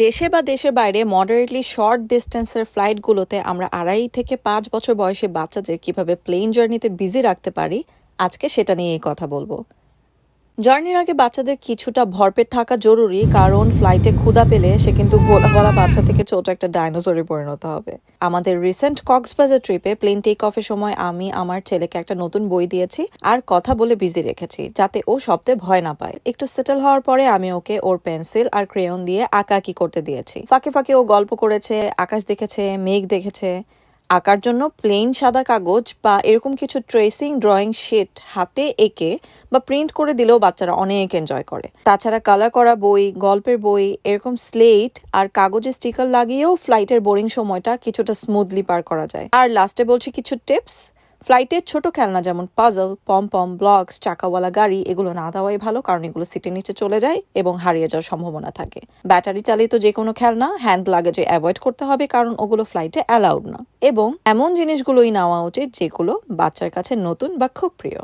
দেশে বা দেশের বাইরে মডারেটলি শর্ট ডিস্টেন্সের ফ্লাইটগুলোতে আমরা 2.5 থেকে 5 বছর বয়সী বাচ্চাদের কিভাবে প্লেন জার্নিতে বিজি রাখতে পারি আজকে সেটা নিয়েই কথা বলবো। জার্নির আগে বাচ্চাদের কিছুটা ভরপেট থাকা জরুরি, কারণ ফ্লাইটে ক্ষুধা পেলে সে কিন্তু ভোলা বাচ্চা থেকে ছোট একটা ডাইনোসরে পরিণত হবে। আমাদের রিসেন্ট কক্সবাজার ট্রিপে প্লেন টেক অফের সময় আমি আমার ছেলেকে একটা নতুন বই দিয়েছি আর কথা বলে বিজি রেখেছি, যাতে ও শব্দে ভয় না পায়। একটু সেটেল হওয়ার পরে আমি ওকে ওর পেন্সিল আর ক্রেয়ন দিয়ে আঁকাআঁকি করতে দিয়েছি। ফাঁকে ফাঁকে ও গল্প করেছে, আকাশ দেখেছে, মেঘ দেখেছে। আঁকার জন্য প্লেন সাদা কাগজ বা এরকম কিছু ট্রেসিং ড্রয়িং শিট হাতে এঁকে বা প্রিন্ট করে দিলেও বাচ্চারা অনেক এনজয় করে। তাছাড়া কালার করা বই, গল্পের বই, এরকম স্লেট আর কাগজে স্টিকার লাগিয়েও ফ্লাইটের বোরিং সময়টা কিছুটা স্মুথলি পার করা যায়। আর লাস্টে বলছি কিছু টিপস। ফ্লাইটের ছোট খেলনা যেমন পাজল, পম ব্লকস, চাকাওয়ালা গাড়ি এগুলো না দেওয়াই ভালো, কারণ এগুলো সিটের নিচে চলে যায় এবং হারিয়ে যাওয়ার সম্ভাবনা থাকে। ব্যাটারি চালিত যে কোনো খেলনা হ্যান্ড লাগেজে অ্যাভয়েড করতে হবে, কারণ ওগুলো ফ্লাইটে অ্যালাউড না। এবং এমন জিনিসগুলোই নেওয়া উচিত যেগুলো বাচ্চার কাছে নতুন বা খুব প্রিয়।